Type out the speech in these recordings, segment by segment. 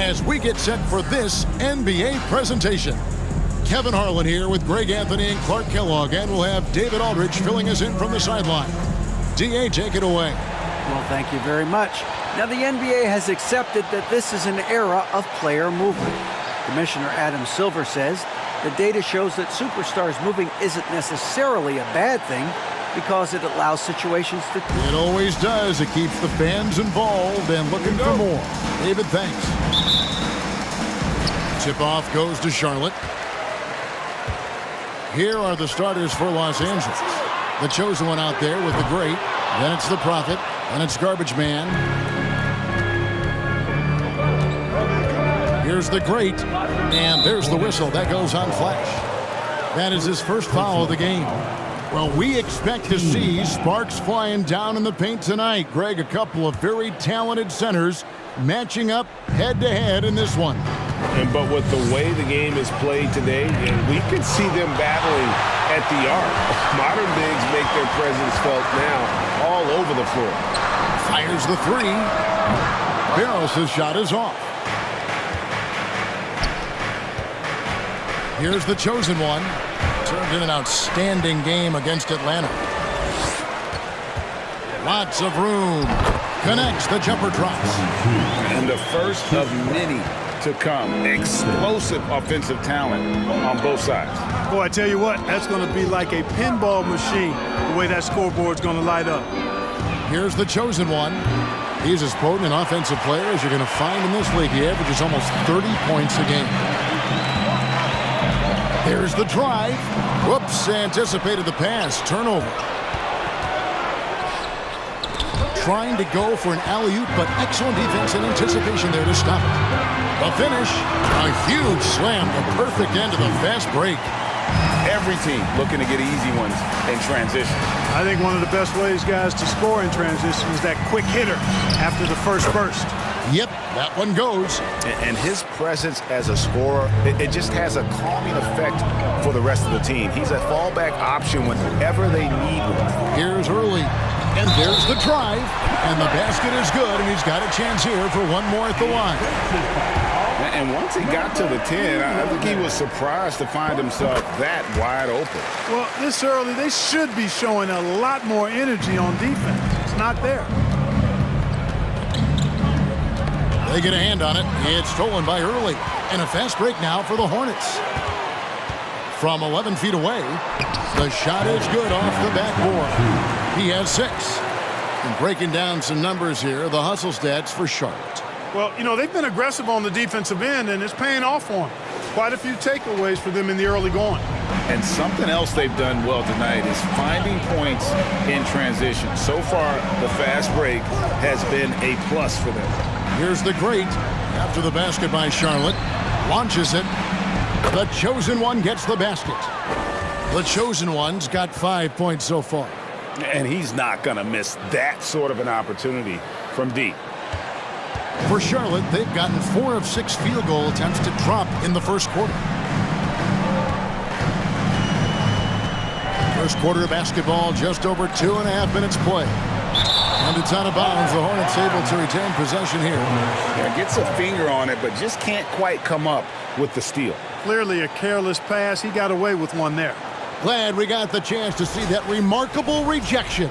as we get set for this NBA presentation. Kevin Harlan here with Greg Anthony and Clark Kellogg, and we'll have David Aldridge filling us in from the sideline. D.A., take it away. Well, thank you very much. Now, the NBA has accepted that this is an era of player movement. Commissioner Adam Silver says the data shows that superstars moving isn't necessarily a bad thing because it allows situations to... It always does. It keeps the fans involved and looking for more. David, thanks. Tip-off goes to Charlotte. Here are the starters for Los Angeles. The chosen one out there with the great. Then it's the prophet. Then it's garbage man. Here's the great. And there's the whistle. That goes on Flash. That is his first foul of the game. Well, we expect to see sparks flying down in the paint tonight. Greg, a couple of very talented centers matching up head-to-head in this one. But with the way the game is played today, we can see them battling at the arc. Modern bigs make their presence felt now all over the floor. Fires the three. Barros' shot is off. Here's the chosen one. Turned in an outstanding game against Atlanta. Lots of room. Connects, the jumper drops. And the first of many to come. Explosive offensive talent on both sides. Boy, I tell you what, that's going to be like a pinball machine, the way that scoreboard's going to light up. Here's the chosen one. He's as potent an offensive player as you're going to find in this league. He averages almost 30 points a game. Here's the drive. Whoops, anticipated the pass. Turnover. Trying to go for an alley-oop, but excellent defense and anticipation there to stop it. The finish, a huge slam, the perfect end of the fast break. Every team looking to get easy ones in transition. I think one of the best ways, guys, to score in transition is that quick hitter after the first burst. Yep, that one goes. And his presence as a scorer, it just has a calming effect for the rest of the team. He's a fallback option whenever they need one. Here's early, and there's the drive, and the basket is good, and he's got a chance here for one more at the line. And once he got to the 10, I think he was surprised to find himself that wide open. Well, this early, they should be showing a lot more energy on defense. It's not there. They get a hand on it. It's stolen by Early. And a fast break now for the Hornets. From 11 feet away, the shot is good off the backboard. He has 6. And breaking down some numbers here, the hustle stats for Charlotte. Well, you know, they've been aggressive on the defensive end, and it's paying off for them. Quite a few takeaways for them in the early going. And something else they've done well tonight is finding points in transition. So far, the fast break has been a plus for them. Here's the great. After the basket by Charlotte. Launches it. The chosen one gets the basket. The chosen one's got 5 points so far. And he's not going to miss that sort of an opportunity from deep. For Charlotte, they've gotten 4 of 6 field goal attempts to drop in the first quarter. First quarter of basketball, just over 2.5 minutes play. And it's out of bounds. The Hornets able to retain possession here. Yeah, gets a finger on it, but just can't quite come up with the steal. Clearly a careless pass. He got away with one there. Glad we got the chance to see that remarkable rejection.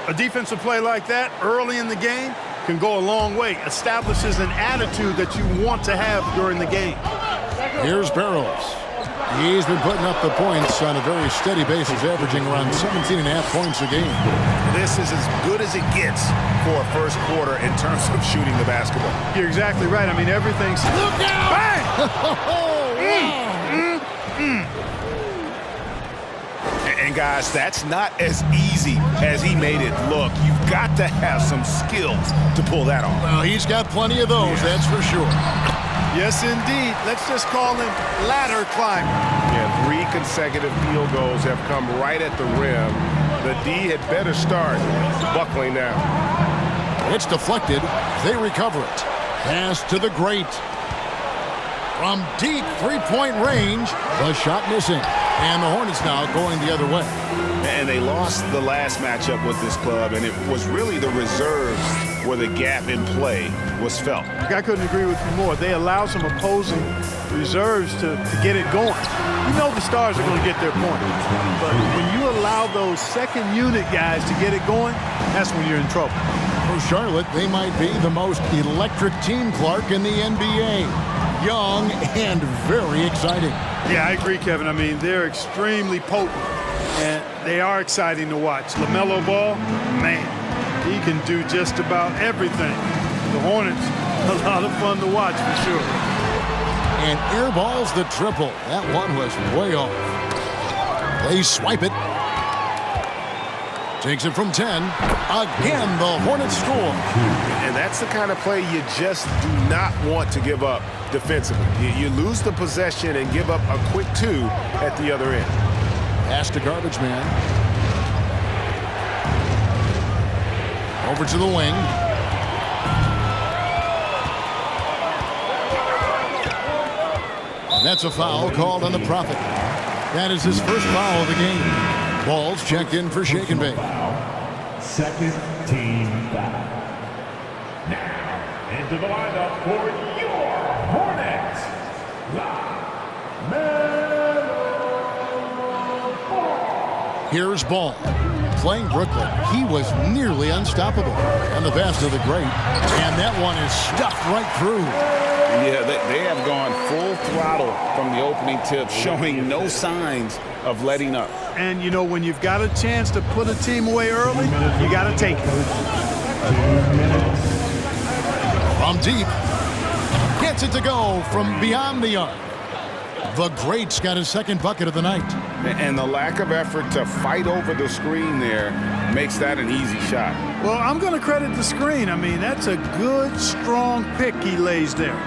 A defensive play like that early in the game can go a long way. Establishes an attitude that you want to have during the game. Here's Barros. He's been putting up the points on a very steady basis, averaging around 17.5 points a game. This is as good as it gets for a first quarter in terms of shooting the basketball. You're exactly right. I mean, everything's... Look out! Bang! And guys, that's not as easy as he made it look. You've got to have some skills to pull that off. Well, he's got plenty of those, that's for sure. Yes, indeed. Let's just call him ladder climber. Yeah, 3 consecutive field goals have come right at the rim. The D had better start buckling now. It's deflected. They recover it. Pass to the great. From deep three-point range, the shot missing. And the Hornets now going the other way. And they lost the last matchup with this club, and it was really the reserves where the gap in play was felt. I couldn't agree with you more. They allow some opposing reserves to get it going. You know the stars are going to get their point. But when you allow those second unit guys to get it going, that's when you're in trouble. For Charlotte, they might be the most electric team, Clark, in the NBA. Young and very exciting. Yeah, I agree, Kevin. I mean, they're extremely potent, and they are exciting to watch. LaMelo Ball, man, he can do just about everything. The Hornets, a lot of fun to watch for sure. And airballs the triple. That one was way off. They swipe it. Takes it from 10. Again, the Hornets score. And that's the kind of play you just do not want to give up defensively. You lose the possession and give up a quick 2 at the other end. Pass to garbage man. Over to the wing. And that's a foul called on the Prophet. That is his first foul of the game. Ball's checked in for Shake and Bake. Second team foul. Now into the lineup for your Hornets, LaMelo Ball. Here's Ball. Playing Brooklyn, he was nearly unstoppable. And the pass to the great. And that one is stuffed right through. Yeah, they have gone full throttle from the opening tip, showing no signs of letting up. And, you know, when you've got a chance to put a team away early, you got to take it. From deep. Gets it to go from beyond the arc. The Great's got his second bucket of the night. And the lack of effort to fight over the screen there makes that an easy shot. Well, I'm going to credit the screen. I mean, that's a good, strong pick he lays there.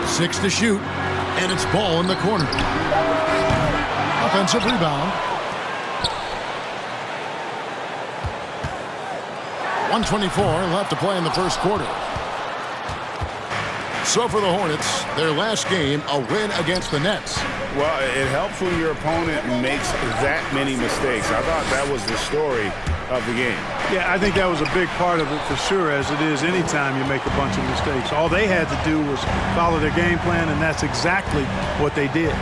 6 to shoot, and it's Ball in the corner. Offensive rebound. 1:24 left to play in the first quarter. So for the Hornets, their last game, a win against the Nets. Well, it helps when your opponent makes that many mistakes. I thought that was the story of the game. Yeah, I think that was a big part of it for sure, as it is anytime you make a bunch of mistakes. All they had to do was follow their game plan, and that's exactly what they did.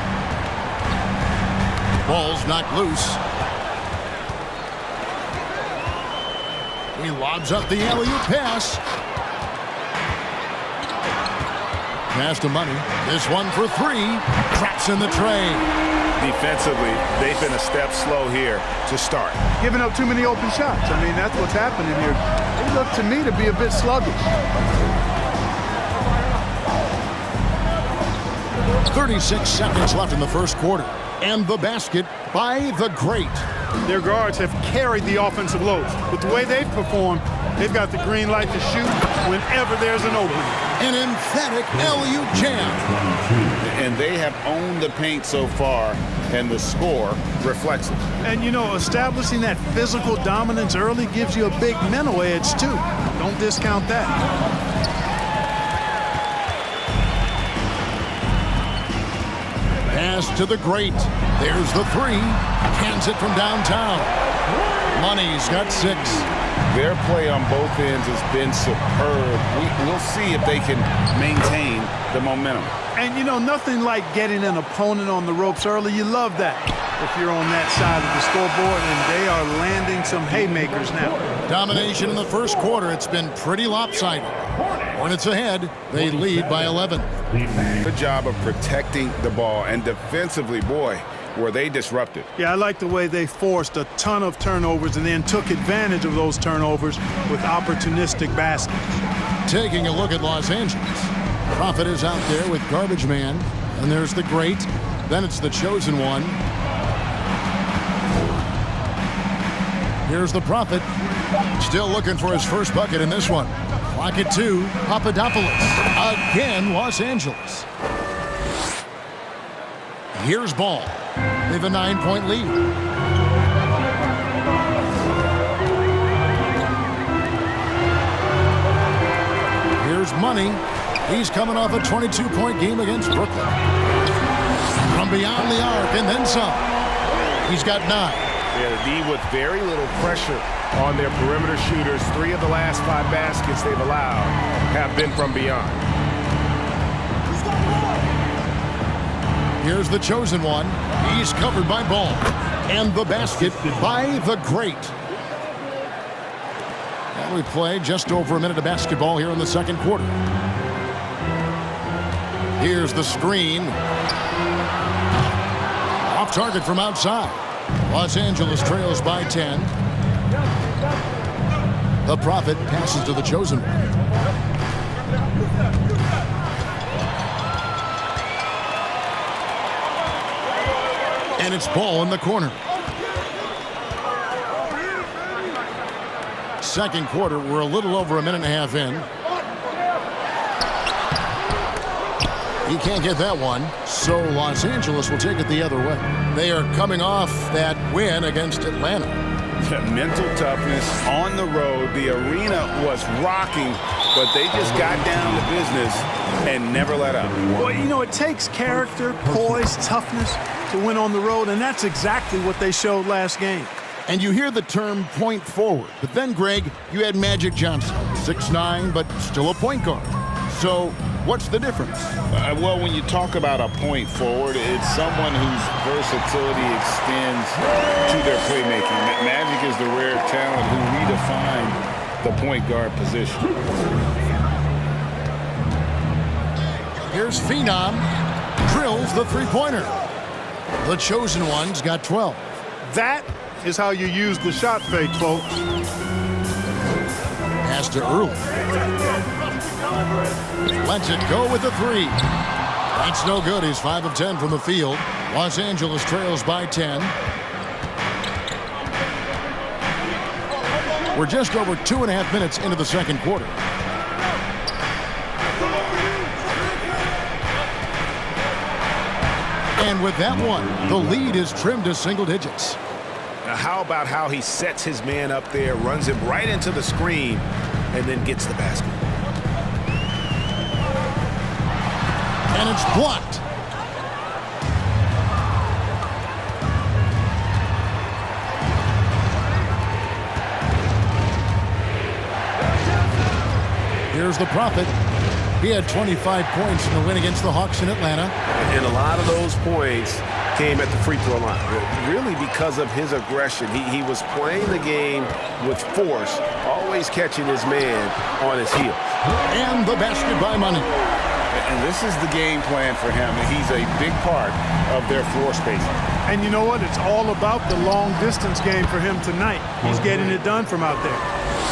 Ball's knocked loose. He lobs up the alley-oop pass. Pass to Money. This one for 3. Traps in the tray. Defensively, they've been a step slow here to start. Giving up too many open shots. I mean, that's what's happening here. They look to me to be a bit sluggish. 36 seconds left in the first quarter. And the basket by the Great. Their guards have carried the offensive loads. With the way they've performed, they've got the green light to shoot whenever there's an opening. An emphatic alley-oop jam. And they have owned the paint so far, and the score reflects it. And, you know, establishing that physical dominance early gives you a big mental edge, too. Don't discount that. Pass to the Great. There's the 3. Hands it from downtown. Money's got 6. Their play on both ends has been superb. We'll see if they can maintain the momentum. And, you know, nothing like getting an opponent on the ropes early. You love that if you're on that side of the scoreboard, and they are landing some haymakers now. Domination in the first quarter. It's been pretty lopsided. Hornets ahead. They lead by 11. Good job of protecting the ball, and defensively, boy, were they disruptive. Yeah, I like the way they forced a ton of turnovers and then took advantage of those turnovers with opportunistic baskets. Taking a look at Los Angeles. Prophet is out there with Garbage Man. And there's the Great. Then it's the Chosen One. Here's the Prophet. Still looking for his first bucket in this one. Clock at 2. Papadopoulos. Again, Los Angeles. Here's Ball. They have a 9-point lead. Here's Money. He's coming off a 22-point game against Brooklyn. From beyond the arc and then some. He's got 9. Yeah, the D with very little pressure on their perimeter shooters. 3 of the last 5 baskets they've allowed have been from beyond. Here's the chosen one. He's covered by Ball. And the basket by the great. And we play just over a minute of basketball here in the second quarter. Here's the screen. Off target from outside. Los Angeles trails by 10. The Prophet passes to the chosen one. And it's Ball in the corner. Second quarter, we're a little over a minute and a half in. He can't get that one, so Los Angeles will take it the other way. They are coming off that win against Atlanta. Mental toughness on the road. The arena was rocking, but they just got down to business and never let up. Well, you know, it takes character, poise, toughness to win on the road, and that's exactly what they showed last game. And you hear the term point forward, but then, Greg, you had Magic Johnson, 6'9", but still a point guard. So what's the difference? Well, when you talk about a point forward, it's someone whose versatility extends to their playmaking. Magic is the rare talent who redefined the point guard position. Here's Phenom. Drills the three-pointer. The chosen one's got 12. That is how you use the shot fake, folks. Pass to Early. Lets it go with the 3. That's no good. He's 5 of 10 from the field. Los Angeles trails by 10. We're just over 2.5 minutes into the second quarter. And with that one, the lead is trimmed to single digits. Now, how about how he sets his man up there, runs him right into the screen, and then gets the basket. And it's blocked. Here's the Prophet. He had 25 points in the win against the Hawks in Atlanta. And a lot of those points came at the free throw line, really because of his aggression. He was playing the game with force, always catching his man on his heels. And the basket by Money. And this is the game plan for him. He's a big part of their floor spacing. And you know what? It's all about the long-distance game for him tonight. He's getting it done from out there.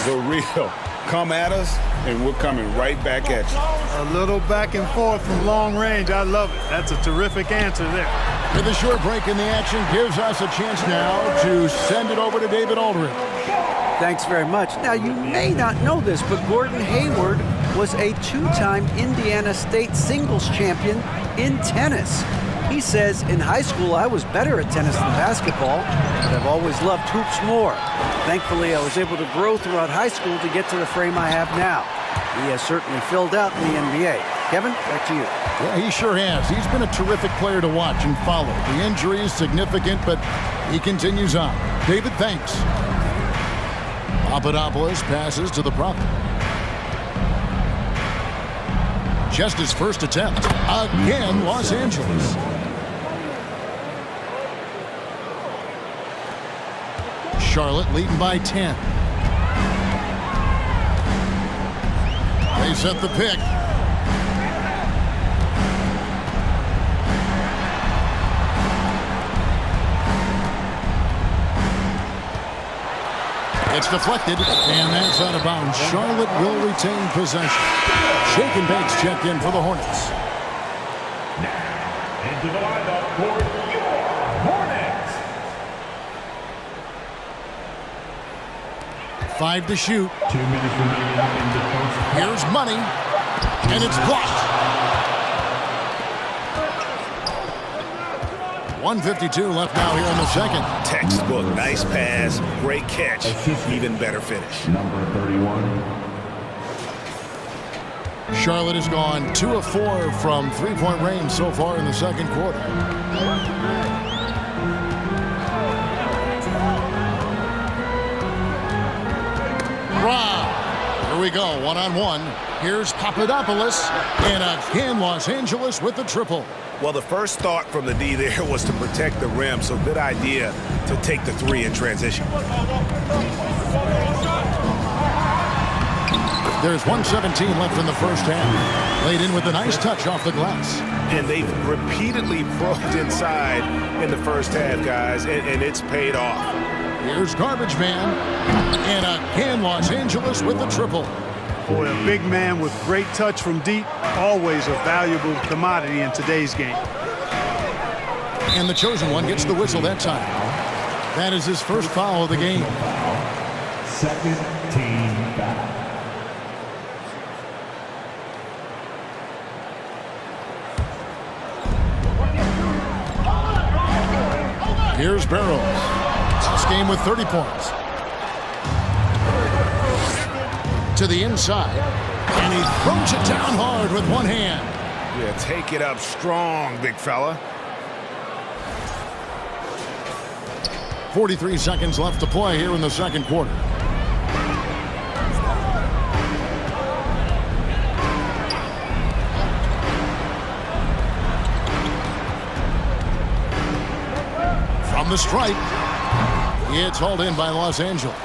The real. Come at us, and we're coming right back at you. A little back and forth from long range. I love it. That's a terrific answer there. With a short break in the action, gives us a chance now to send it over to David Aldridge. Thanks very much. Now, you may not know this, but Gordon Hayward was a 2-time Indiana State singles champion in tennis. He says, in high school, I was better at tennis than basketball, but I've always loved hoops more. Thankfully, I was able to grow throughout high school to get to the frame I have now. He has certainly filled out in the NBA. Kevin, back to you. Yeah, he sure has. He's been a terrific player to watch and follow. The injury is significant, but he continues on. David, thanks. Papadopoulos passes to the Prophet. Just his first attempt. Again, Los Angeles. Charlotte leading by 10. They set the pick. It's deflected, and that's out of bounds. Charlotte will retain possession. Shake and Bakes checked in for the Hornets. Now, into the lineup for your Hornets. 5 to shoot. 2 minutes remaining in the first. Here's Money, and it's blocked. 1:52 left now here in the second. Textbook, nice pass, great catch, even better finish. Number 31. Charlotte has gone 2 of 4 from three-point range so far in the second quarter. we go, one-on-one. Here's Papadopoulos, and again Los Angeles with the triple. Well, the first thought from the D there was to protect the rim, so good idea to take the three in transition. There's 1:17 left in the first half. Laid in with a nice touch off the glass. And they've repeatedly probed inside in the first half, guys, and it's paid off. Here's Garbage Man, and again Los Angeles with the triple. Boy, a big man with great touch from deep, always a valuable commodity in today's game. And the chosen one gets the whistle that time. That is his first foul of the game. Second team foul. Here's Barrows. This game with 30 points. To the inside. And he throws it down hard with one hand. Yeah, take it up strong, big fella. 43 seconds left to play here in the second quarter. From the stripe. It's hauled in by Los Angeles.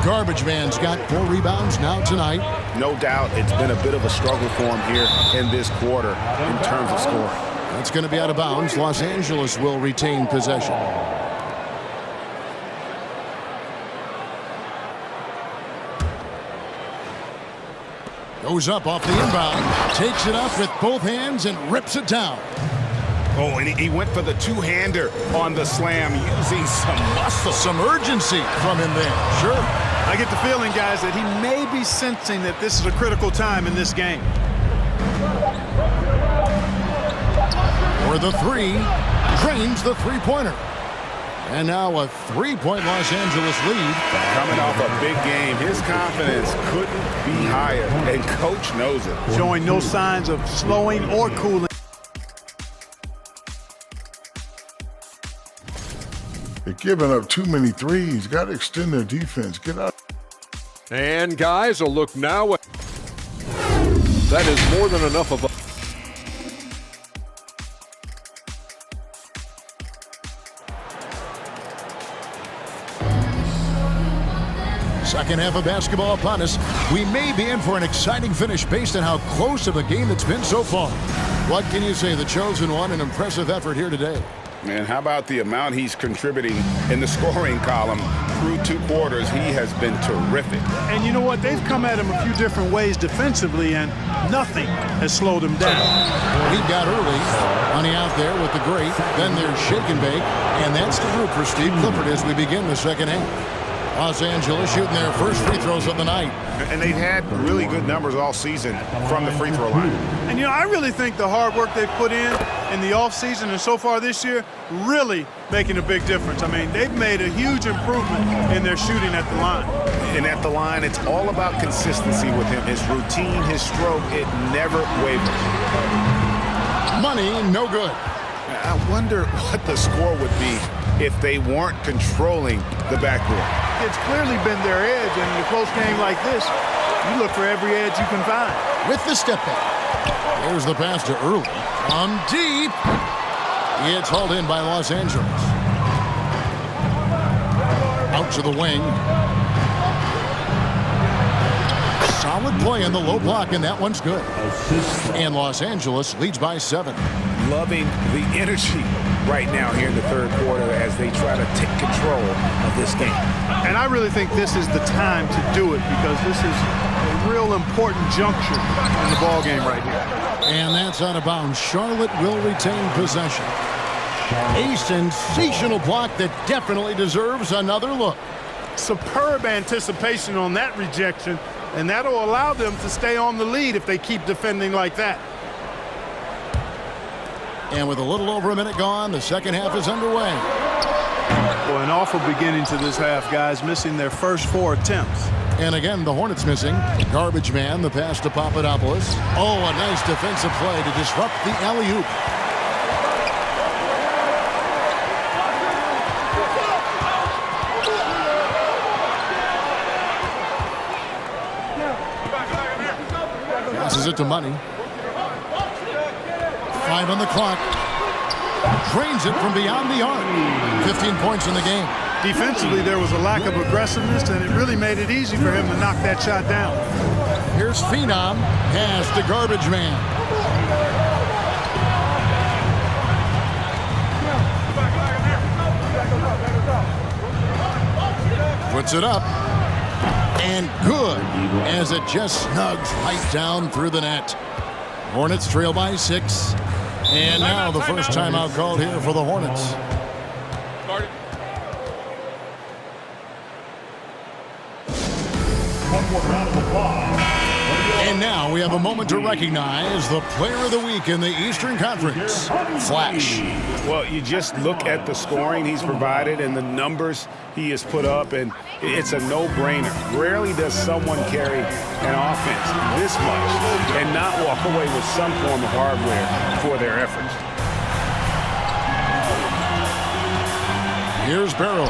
Garbage Man's got 4 rebounds now tonight. No doubt it's been a bit of a struggle for him here in this quarter in terms of scoring. That's going to be out of bounds. Los Angeles will retain possession. Goes up off the inbound. Takes it up with both hands and rips it down. Oh, and he went for the two-hander on the slam using some muscle. Some urgency from him there. Sure. I get the feeling, guys, that he may be sensing that this is a critical time in this game. For the three, drains the three-pointer. And now a 3-point Los Angeles lead. Coming off a big game, his confidence couldn't be higher, and coach knows it. Showing no signs of slowing or cooling. They're giving up too many threes. Got to extend their defense. Get out. And guys, a look now. That is more than enough of a... Second half of basketball upon us. We may be in for an exciting finish based on how close of a game it's been so far. What can you say? The chosen one, an impressive effort here today. Man, how about the amount he's contributing in the scoring column through 2 quarters? He has been terrific. And you know what? They've come at him a few different ways defensively, and nothing has slowed him down. He got early. Money out there with the great. Then there's shake and bake. And that's the group for Steve Clifford as we begin the second half. Los Angeles shooting their first free throws of the night. And they've had really good numbers all season from the free throw line. And, you know, I really think the hard work they've put in the offseason and so far this year really making a big difference. I mean, they've made a huge improvement in their shooting at the line. And at the line, it's all about consistency with him. His routine, his stroke, it never wavers. Money, no good. I wonder what the score would be if they weren't controlling the backboard. It's clearly been their edge, and in a close game like this, you look for every edge you can find. With the step back. There's the pass to Early. From deep. It's hauled in by Los Angeles. Out to the wing. Solid play in the low block, and that one's good. And Los Angeles leads by 7. Loving the energy right now here in the third quarter as they try to take control of this game. And I really think this is the time to do it because this is a real important juncture in the ball game right here. And that's out of bounds. Charlotte will retain possession. A sensational block that definitely deserves another look. Superb anticipation on that rejection, and that'll allow them to stay on the lead if they keep defending like that. And with a little over a minute gone, the second half is underway. Well, an awful beginning to this half, guys, missing their first 4 attempts. And again, the Hornets missing. Garbage Man, the pass to Papadopoulos. Oh, a nice defensive play to disrupt the alley-oop. Passes it to Money. 5 on the clock. Drains it from beyond the arc. 15 points in the game. Defensively, there was a lack of aggressiveness, and it really made it easy for him to knock that shot down. Here's Phenom. Pass to Garbage Man. Puts it up. And good, as it just snugs right down through the net. Hornets trail by 6. And now the first timeout called here for the Hornets. One more round of applause. And now we have a moment to recognize the player of the week in the Eastern Conference, Flash. Well, you just look at the scoring he's provided and the numbers he has put up, and it's a no-brainer. Rarely does someone carry an offense this much and not walk away with some form of hardware for their efforts. Here's Barrows.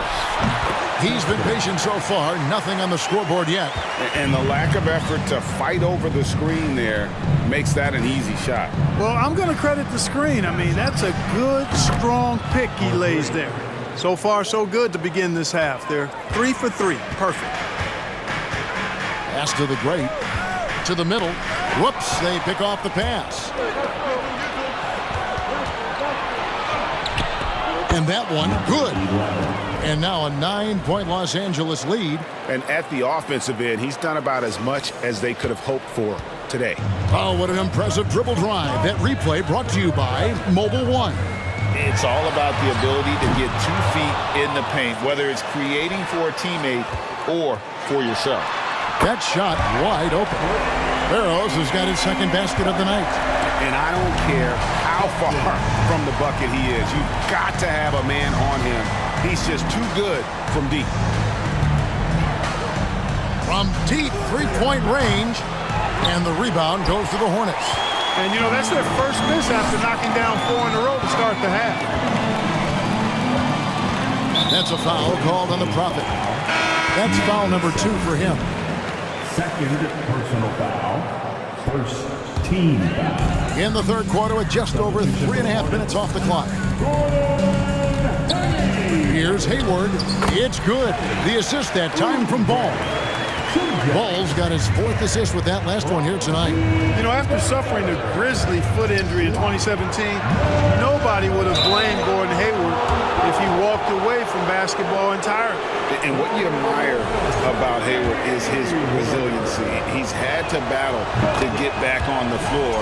He's been patient so far, nothing on the scoreboard yet. And the lack of effort to fight over the screen there makes that an easy shot. Well, I'm going to credit the screen. I mean, that's a good, strong pick he lays there. So far, so good to begin this half. They're 3 for 3. Perfect. Pass to the great. To the middle. Whoops, they pick off the pass. And that one, good. And now a 9-point Los Angeles lead. And at the offensive end, he's done about as much as they could have hoped for today. Oh, what an impressive dribble drive. That replay brought to you by Mobile One. It's all about the ability to get 2 feet in the paint, whether it's creating for a teammate or for yourself. That shot wide open. Barrows has got his second basket of the night. And I don't care how far from the bucket he is. You've got to have a man on him. He's just too good from deep. From deep three-point range. And the rebound goes to the Hornets. And, you know, that's their first miss after knocking down 4 in a row to start the half. That's a foul called on the Prophet. That's foul number 2 for him. Second personal foul. First team foul. In the third quarter with just over 3.5 minutes off the clock. Here's Hayward. It's good. The assist that time from Ball. Ball's got his 4th assist with that last one here tonight. You know, after suffering a grisly foot injury in 2017, nobody would have blamed Gordon Hayward if he walked away from basketball entirely. And what you admire about Hayward is his resiliency. He's had to battle to get back on the floor,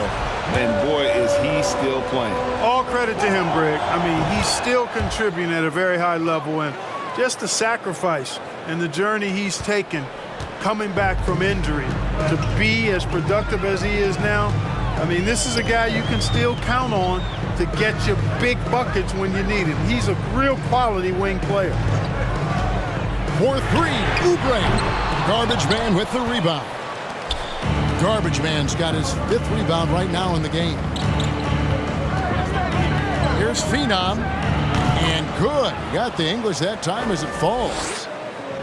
and boy, is he still playing. All credit to him, Greg. I mean, he's still contributing at a very high level, and just the sacrifice and the journey he's taken coming back from injury to be as productive as he is now. I mean, this is a guy you can still count on to get you big buckets when you need him. He's a real quality wing player. For 3, Oubre. Garbage Man with the rebound. Garbage Man's got his 5th rebound right now in the game. Here's Phenom. And good. Got the English that time as it falls.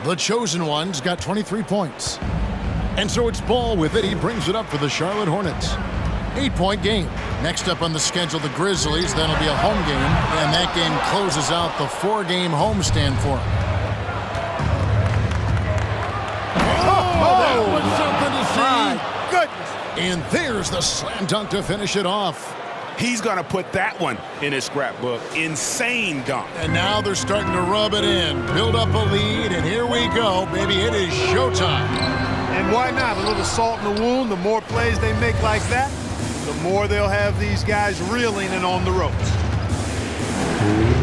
The chosen one's got 23 points. And so it's Ball with it. He brings it up for the Charlotte Hornets. 8-point game. Next up on the schedule, the Grizzlies. That'll be a home game. And that game closes out the 4-game homestand for them. Oh, that was something to see. Goodness. And there's the slam dunk to finish it off. He's going to put that one in his scrapbook. Insane dunk. And now they're starting to rub it in. Build up a lead, and here we go, baby. It is showtime. And why not? A little salt in the wound. The more plays they make like that, the more they'll have these guys reeling and on the ropes. 2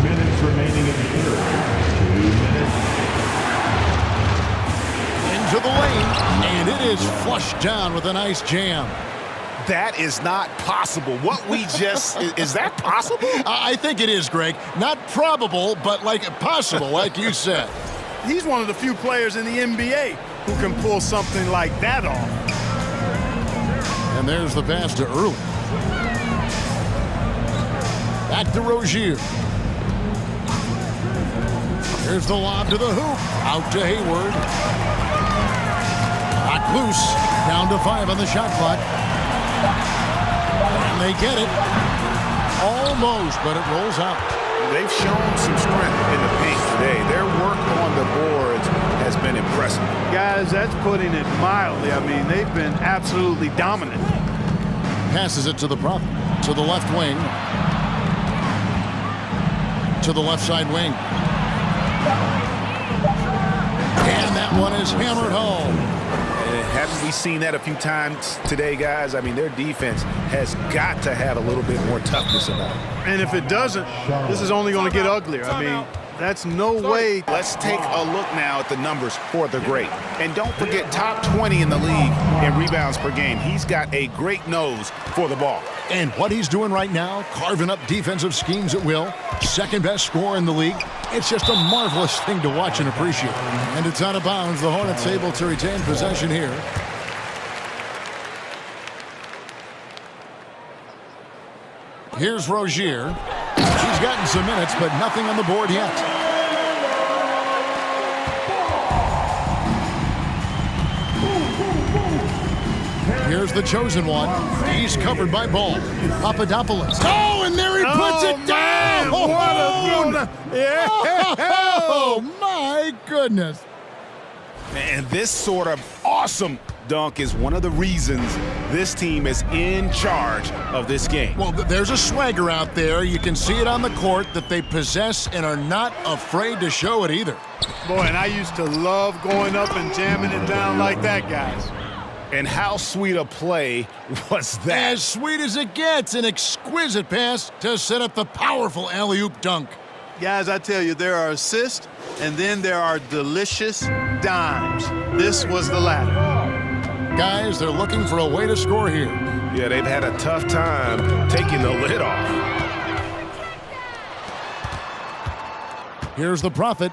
minutes remaining in the third. 2 minutes. Into the lane, and it is flushed down with a nice jam. That is not possible. What we just, is that possible? I think it is, Greg. Not probable, but like possible, like you said. He's one of the few players in the NBA who can pull something like that off. And there's the pass to Early. Back to Rozier. Here's the lob to the hoop. Out to Hayward. Knocked loose. Down to 5 on the shot clock. And they get it. Almost, but it rolls out. They've shown some strength in the paint today. Their work on the boards has been impressive. Guys, that's putting it mildly. I mean, they've been absolutely dominant. Passes it to the prop, to the left wing, to the left side wing. And that one is hammered home. Haven't we seen that a few times today, guys? I mean, their defense has got to have a little bit more toughness about it. And if it doesn't, this is only going to get uglier. I mean, that's no way. Let's take a look now at the numbers for the great. And don't forget, top 20 in the league in rebounds per game. He's got a great nose for the ball. And what he's doing right now, carving up defensive schemes at will, second best scorer in the league. It's just a marvelous thing to watch and appreciate. And it's out of bounds. The Hornets able to retain possession here. Here's Rozier. She's gotten some minutes, but nothing on the board yet. Here's the chosen one. He's covered by Ball. Papadopoulos. Oh, and there he puts it down. What a yeah. Oh, my goodness. And this sort of awesome dunk is one of the reasons this team is in charge of this game. Well, there's a swagger out there. You can see it on the court that they possess and are not afraid to show it either. Boy, and I used to love going up and jamming it down like that, guys. And how sweet a play was that? As sweet as it gets, an exquisite pass to set up the powerful alley-oop dunk. Guys, I tell you, there are assists, and then there are delicious dimes. This was the latter. Guys, they're looking for a way to score here. Yeah, they've had a tough time taking the lid off. Here's the Prophet.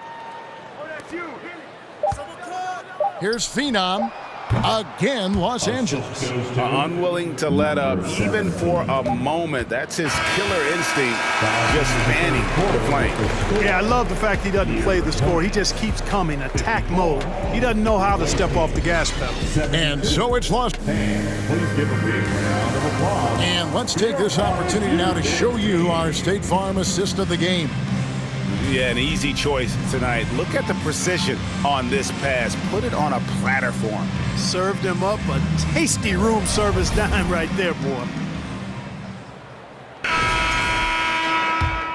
Here's Phenom. Again, Los Angeles. Unwilling to let up even for a moment. That's his killer instinct, just fanning the flame. Yeah, I love the fact he doesn't play the score. He just keeps coming, attack mode. He doesn't know how to step off the gas pedal. And so it's lost. Please give a big round of applause. And let's take this opportunity now to show you our State Farm assist of the game. Yeah, an easy choice tonight. Look at the precision on this pass. Put it on a platter for him. Served him up a tasty room service dime right there, boy.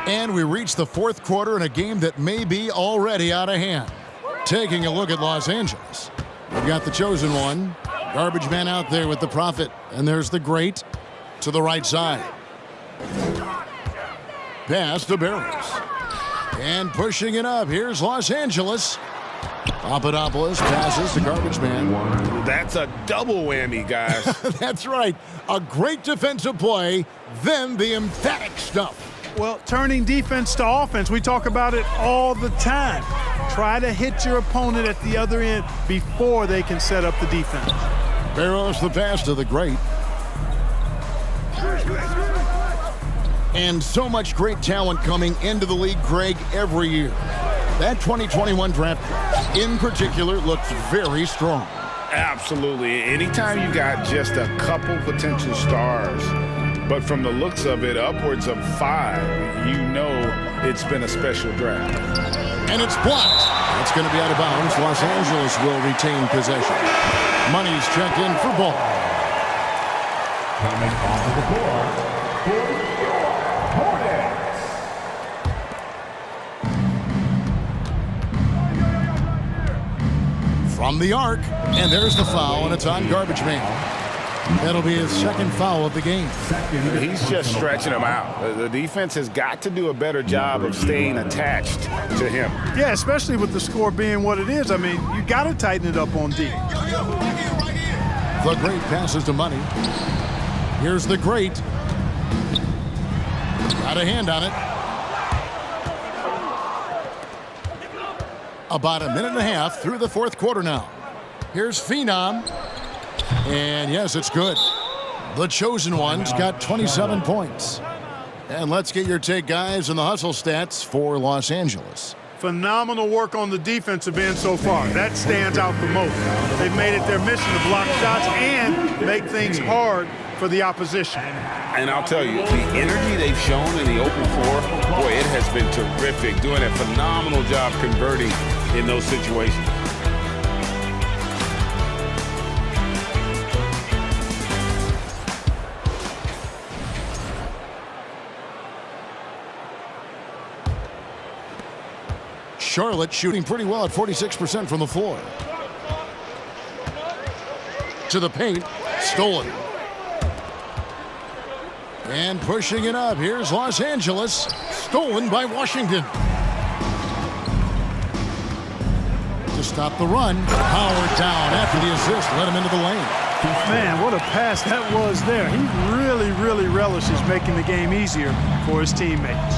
And we reach the fourth quarter in a game that may be already out of hand. Taking a look at Los Angeles. We've got the chosen one. Garbage man out there with the Prophet. And there's the great to the right side. Pass to Barrios. And pushing it up, here's Los Angeles. Papadopoulos passes to Garbage Man. That's a double whammy, guys. That's right. A great defensive play, then the emphatic stuff. Well, turning defense to offense, we talk about it all the time. Try to hit your opponent at the other end before they can set up the defense. Barrios the pass to the great. And so much great talent coming into the league, Greg, every year. That 2021 draft, in particular, looks very strong. Absolutely. Anytime you got just a couple potential stars, but from the looks of it, upwards of 5, you know it's been a special draft. And it's blocked. It's going to be out of bounds. Los Angeles will retain possession. Money's checked in for Ball. Coming off of the board for your Hornets. From the arc, and there's the foul, and it's on Garbage Man. That'll be his second foul of the game. He's just stretching him out. The defense has got to do a better job of staying attached to him. Yeah, especially with the score being what it is. I mean, you got to tighten it up on D. The great passes to Money. Here's the great. Got a hand on it. About a minute and a half through the fourth quarter now. Here's Phenom. And yes, it's good. The chosen one's got 27 points. And let's get your take, guys, on the hustle stats for Los Angeles. Phenomenal work on the defensive end so far. That stands out the most. They've made it their mission to block shots and make things hard for the opposition. And I'll tell you, the energy they've shown in the open floor, boy, it has been terrific. Doing a phenomenal job converting in those situations. Charlotte shooting pretty well at 46% from the floor. To the paint, stolen. And pushing it up, here's Los Angeles, stolen by Washington. To stop the run, Howard down after the assist, let him into the lane. Man, what a pass that was there. He really relishes making the game easier for his teammates.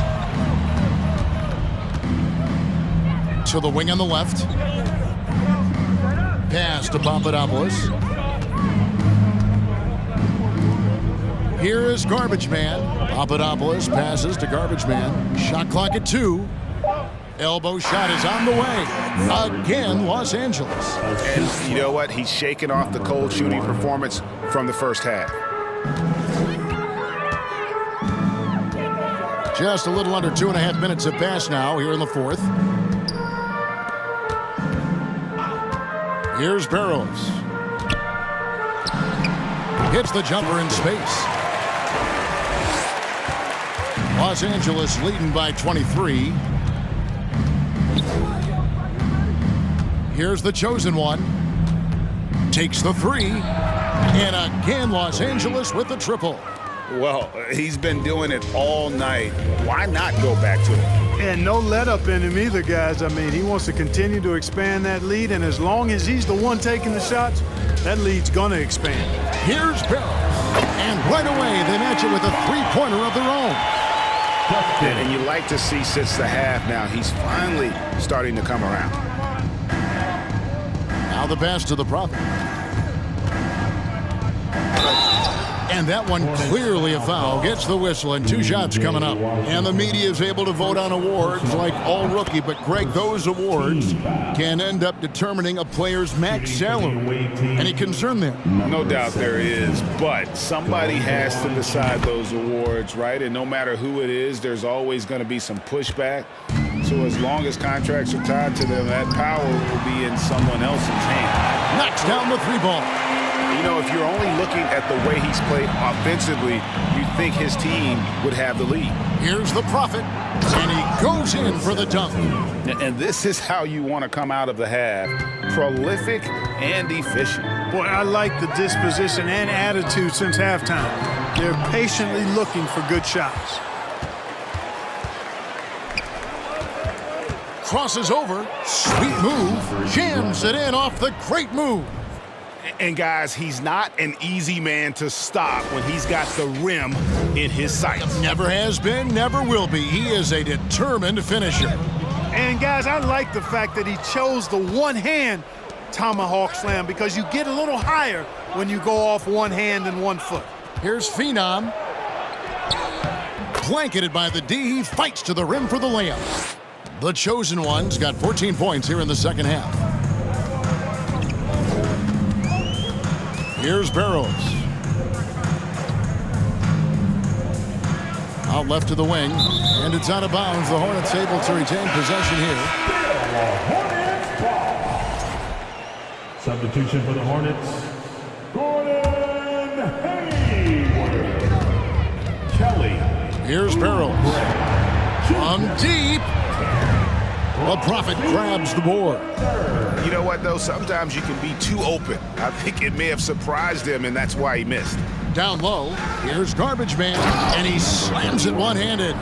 To the wing on the left. Pass to Papadopoulos. Here is Garbage Man. Papadopoulos passes to Garbage Man. Shot clock at 2. Elbow shot is on the way. Again, Los Angeles. And you know what? He's shaking off the cold shooting performance from the first half. Just a little under 2.5 minutes have passed now here in the fourth. Here's Barrows. Hits the jumper in space. Los Angeles leading by 23. Here's the chosen one. Takes the 3. And again, Los Angeles with the triple. Well, he's been doing it all night. Why not go back to it? And no let up in him either, guys. I mean, he wants to continue to expand that lead, and as long as he's the one taking the shots, that lead's going to expand. Here's Barrows. And right away, they match it with a three-pointer of their own. And you like to see since the half now, he's finally starting to come around. Now the pass to the Prophet. And that one clearly a foul. Gets the whistle and 2 shots coming up. And the media is able to vote on awards like all rookie. But, Greg, those awards can end up determining a player's max salary. Any concern there? No doubt there is. But somebody has to decide those awards, right? And no matter who it is, there's always going to be some pushback. So as long as contracts are tied to them, that power will be in someone else's hand. Knocks down the 3 ball. You know, if you're only looking at the way he's played offensively, you'd think his team would have the lead. Here's the Prophet, and he goes in for the dunk. And this is how you want to come out of the half. Prolific and efficient. Boy, I like the disposition and attitude since halftime. They're patiently looking for good shots. Crosses over, sweet move, jams it in off the great move. And guys, he's not an easy man to stop when he's got the rim in his sights. Never has been, never will be. He is a determined finisher. And guys, I like the fact that he chose the one-hand tomahawk slam because you get a little higher when you go off one hand and 1 foot. Here's Phenom. Blanketed by the D, he fights to the rim for the layup. The chosen one's got 14 points here in the second half. Here's Barrows. Out left to the wing, and it's out of bounds. The Hornets able to retain possession here. Substitution for the Hornets, Gordon Hayward. Kelly. Here's Barrows. From deep. The Prophet grabs the board. You know what, though? Sometimes you can be too open. I think it may have surprised him, and that's why he missed. Down low, here's Garbage Man, and he slams it one-handed.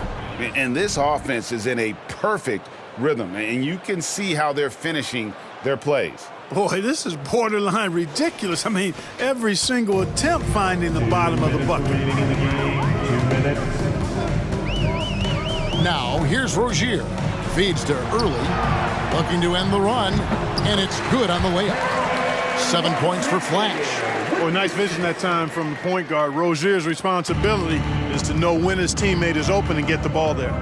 And this offense is in a perfect rhythm, and you can see how they're finishing their plays. Boy, this is borderline ridiculous. I mean, every single attempt finding the bottom of the bucket. Remaining in the game, 2 minutes. Now, here's Rozier. Feeds to Early, looking to end the run, and it's good on the layup. 7 points for Flash. Boy, nice vision that time from the point guard. Rozier's responsibility is to know when his teammate is open and get the ball there.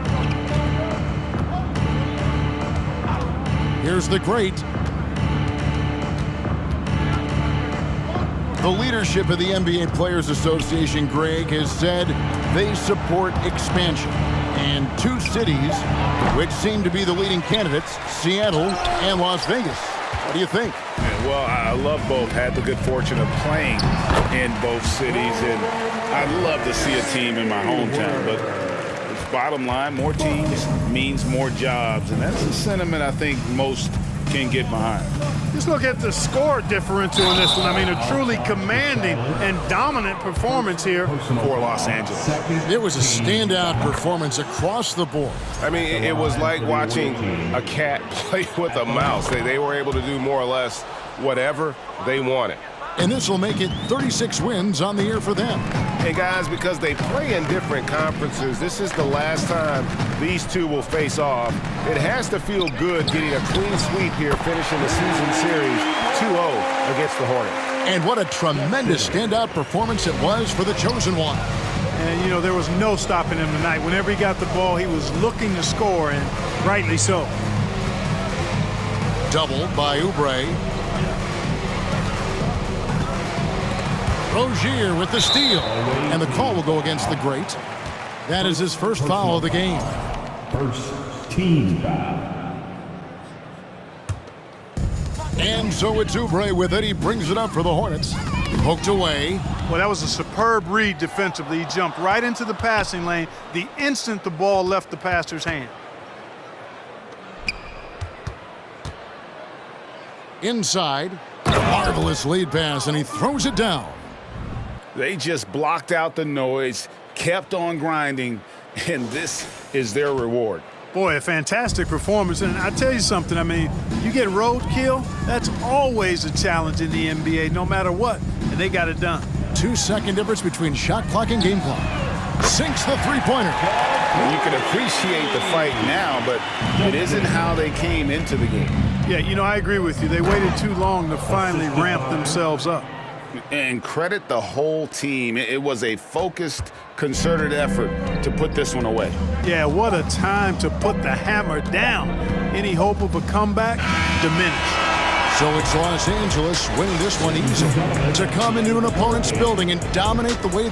Here's the great. The leadership of the NBA Players Association, Greg, has said they support expansion. And two cities which seem to be the leading candidates, Seattle and Las Vegas. What do you think? Well, I love both. Had the good fortune of playing in both cities, and I'd love to see a team in my hometown. But bottom line, more teams means more jobs, and that's a sentiment I think most can get behind. Just look at the score differential in this one. I mean, a truly commanding and dominant performance here for Los Angeles. It was a standout performance across the board. I mean, it was like watching a cat play with a mouse. They were able to do more or less whatever they wanted. And this will make it 36 wins on the year for them. And guys, because they play in different conferences, this is the last time these two will face off. It has to feel good getting a clean sweep here, finishing the season series 2-0 against the Hornets. And what a tremendous standout performance it was for the chosen one. And, you know, there was no stopping him tonight. Whenever he got the ball, he was looking to score, and rightly so. Doubled by Oubre. Rozier with the steal, and the call will go against the great. That is his first foul of the game. First team foul. And so it's Oubre with it. He brings it up for the Hornets. Poked away. Well, that was a superb read defensively. He jumped right into the passing lane the instant the ball left the passer's hand. Inside, marvelous lead pass, and he throws it down. They just blocked out the noise, kept on grinding, and this is their reward. Boy, a fantastic performance. And I tell you something, I mean, you get roadkill, that's always a challenge in the NBA, no matter what, and they got it done. 2-second difference between shot clock and game clock. Sinks the three-pointer. You can appreciate the fight now, but it isn't how they came into the game. Yeah, you know, I agree with you. They waited too long to finally ramp themselves up. And credit the whole team. It was a focused, concerted effort to put this one away. Yeah, what a time to put the hammer down. Any hope of a comeback diminished. So it's Los Angeles winning this one easily to come into an opponent's building and dominate the way